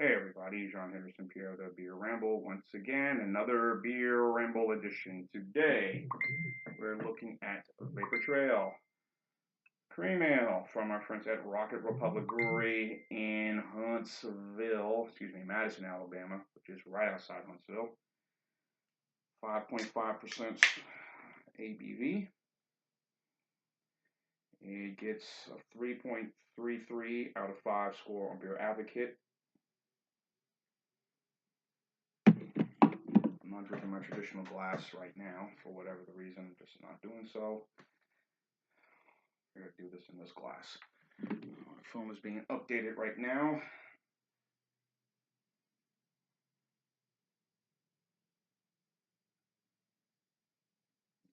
Hey everybody, John Henderson Pierre, the Beer Ramble. Once again, another Beer Ramble edition. Today, we're looking at Vapor Trail Cream Ale from our friends at Rocket Republic Brewery in Madison, Alabama, which is right outside Huntsville. 5.5% ABV. It gets a 3.33 out of 5 score on Beer Advocate. I'm not drinking my traditional glass right now for whatever the reason. I'm just not doing so. I'm going to do this in this glass. The film is being updated right now.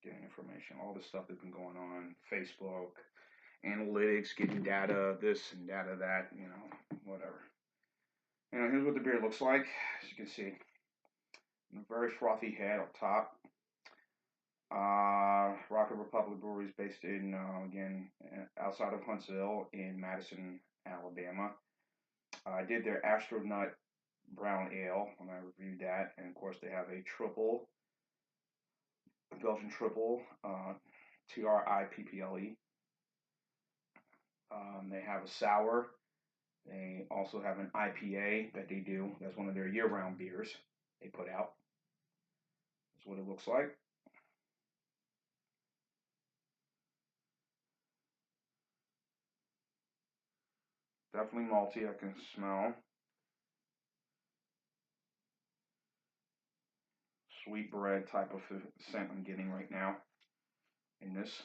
Getting information, all the stuff that's been going on, Facebook, analytics, getting data, this and data that, whatever. And here's what the beer looks like. As you can see, a very frothy head up top. Rocket Republic Brewery is based in, again, outside of Huntsville in Madison, Alabama. I did their Astronaut Brown Ale when I reviewed that. And of course, they have a triple, Belgian triple, TRIPPLE. They have a sour. They also have an IPA that they do. That's one of their year-round beers they put out. That's what it looks like. Definitely malty, I can smell. Sweet bread type of scent I'm getting right now in this.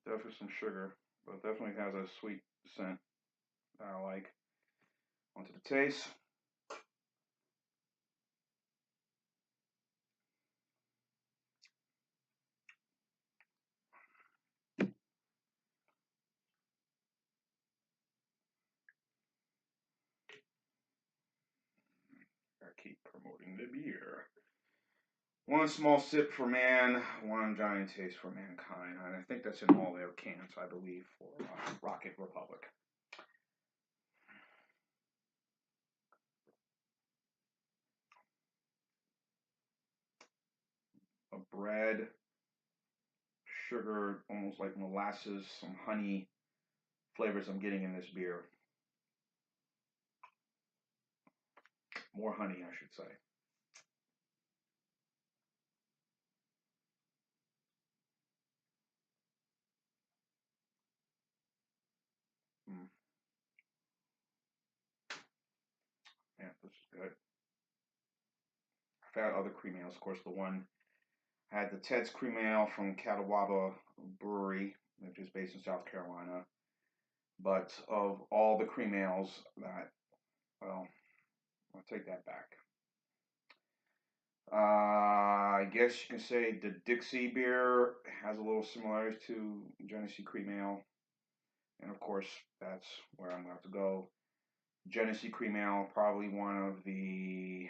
Definitely some sugar, but it definitely has a sweet scent that I like. Onto the taste. I keep promoting the beer. One small sip for man, one giant taste for mankind. And I think that's in all their cans, I believe, for Rocket Republic. A bread, sugar, almost like molasses, some honey flavors I'm getting in this beer. More honey, I should say. Mm. Yeah, this is good. I've had other cream ales. Of course, the one I had the Ted's Cream Ale from Catawba Brewery, which is based in South Carolina. But of all the cream ales that, well, I'll take that back. I guess you can say the Dixie beer has a little similarity to Genesee Cream Ale. And of course, that's where I'm going to have to go. Genesee Cream Ale, probably one of the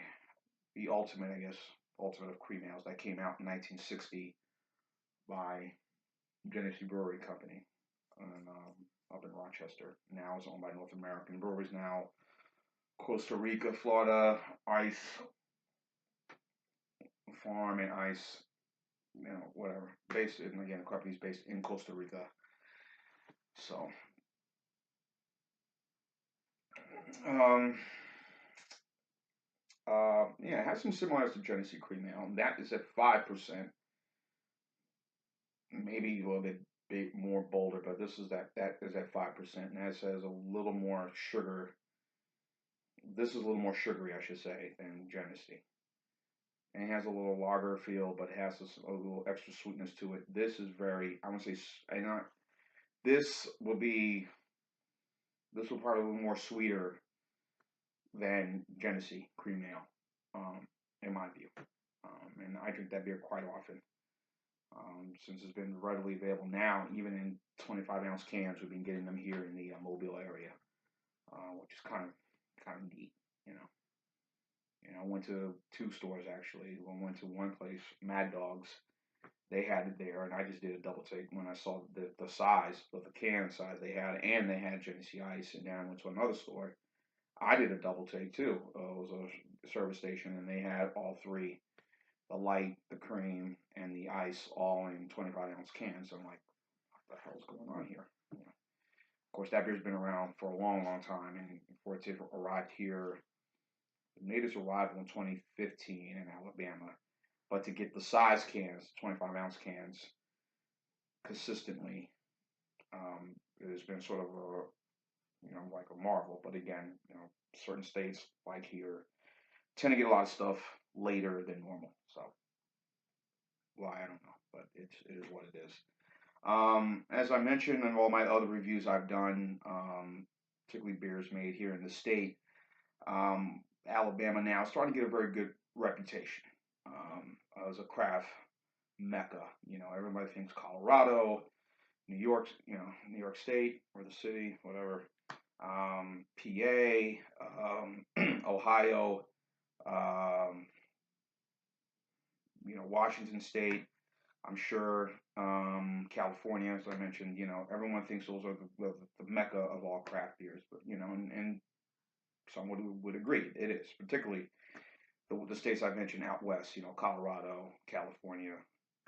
ultimate, I guess, ultimate of cream ales that came out in 1960 by Genesee Brewery Company and, up in Rochester. Now it's owned by North American Breweries now. Costa Rica, Florida, Ice Farm and Ice, whatever. Based in, again, the company's based in Costa Rica. So, um, yeah, it has some similarities to Genesee Cream Ale. That is at 5%, maybe a little bit more bolder, but this is that is at 5%, and that has a little more sugar. This is a little more sugary, I should say, than Genesee. And it has a little lager feel, but has a little extra sweetness to it. This is very, I want to say, this will be, this will probably be a little more sweeter than Genesee Cream Ale, in my view. And I drink that beer quite often. Since it's been readily available now, even in 25-ounce cans, we've been getting them here in the Mobile area, which is kind of neat, you know. I went to 2 stores actually. I went to one place, Mad Dogs. They had it there, and I just did a double take when I saw the size of the can size they had, and they had Genesee Ice. And then I went to another store. I did a double take too. It was a service station, and they had all three: the light, the cream, and the ice, all in 25-ounce cans. I'm like, what the hell's going on here? You know, of course, that beer's been around for a long, long time, and for it to arrive here, it made its arrival in 2015 in Alabama. But to get the size cans, 25-ounce cans, consistently, it has been sort of a, like a marvel. But again, certain states like here tend to get a lot of stuff later than normal. So, why, I don't know, but it is what it is. As I mentioned in all my other reviews I've done, particularly beers made here in the state, Alabama now is starting to get a very good reputation as a craft mecca. Everybody thinks Colorado, New York, New York State or the city, whatever, PA, Ohio, Washington State. I'm sure California, as I mentioned, everyone thinks those are the mecca of all craft beers, but and some would agree it is, particularly the states I've mentioned out west, Colorado, California,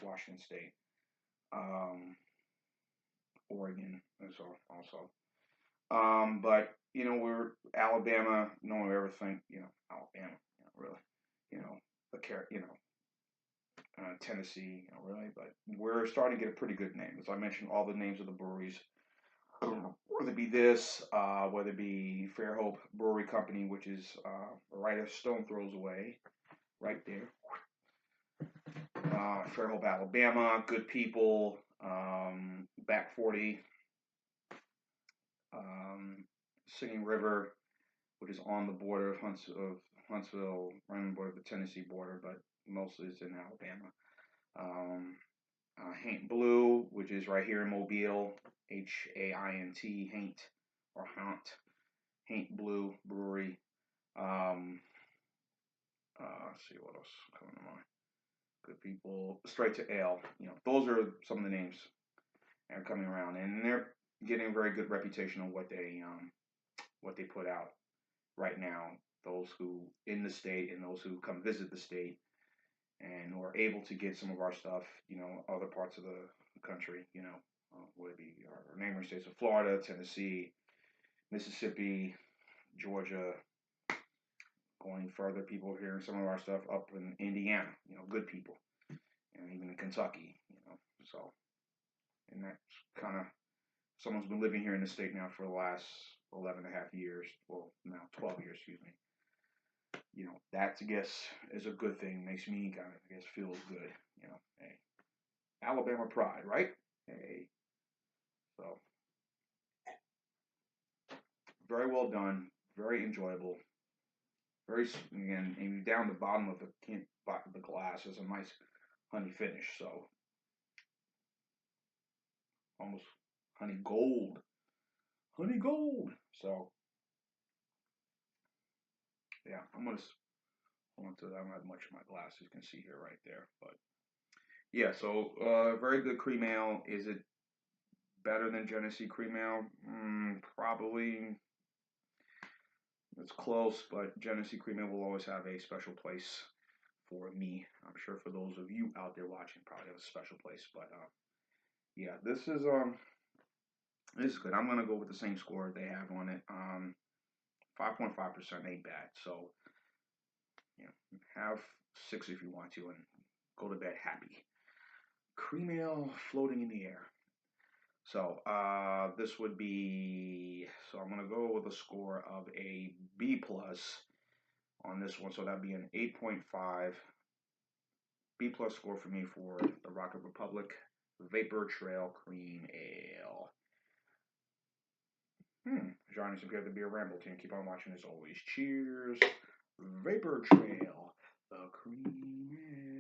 Washington State, Oregon, and so also. But we're Alabama. No one would ever think, Alabama, really, the Tennessee, really. But we're starting to get a pretty good name. As I mentioned, all the names of the breweries, whether it be this, whether it be Fairhope Brewery Company, which is right a stone throws away, right there. Fairhope, Alabama, good people. Back 40, Singing River, which is on the border of Huntsville, right on the border of the Tennessee border, but mostly it's in Alabama. Haint Blue, which is right here in Mobile, Haint, Haint, or Haunt, Haint Blue Brewery. Let's see what else coming to mind. Good people, Straight to Ale. Those are some of the names that are coming around, and they're getting a very good reputation on what they put out right now. Those who in the state and those who come visit the state and are able to get some of our stuff, other parts of the country, would it be our neighboring states of Florida, Tennessee, Mississippi, Georgia. Going further, people are hearing some of our stuff up in Indiana, good people, even in Kentucky, so, and that's kind of, someone's been living here in the state now for the last 11 and a half years, well, now 12 years, excuse me. That, I guess, is a good thing. Makes me kind of, I guess, feels good. Hey, Alabama pride, right? Hey, so very well done, very enjoyable, very, again, and down the bottom of the glass is a nice honey finish. So almost honey gold. So yeah, I don't have much in my glass, as you can see here right there, but yeah, so very good cream ale. Is it better than Genesee cream ale? Probably. It's close, but Genesee cream ale will always have a special place for me. I'm sure for those of you out there watching, probably have a special place. But yeah, this is good. I'm gonna go with the same score they have on it. 5.5% ain't bad. So have 6 if you want to, and go to bed happy. Cream ale floating in the air. So this would be, so I'm gonna go with a score of a B plus on this one. So that'd be an 8.5 B plus score for me for the Rocket Republic Vapor Trail Cream Ale. Johnny's appear to be a ramble team. Keep on watching as always. Cheers. Vapor Trail, the cream ale.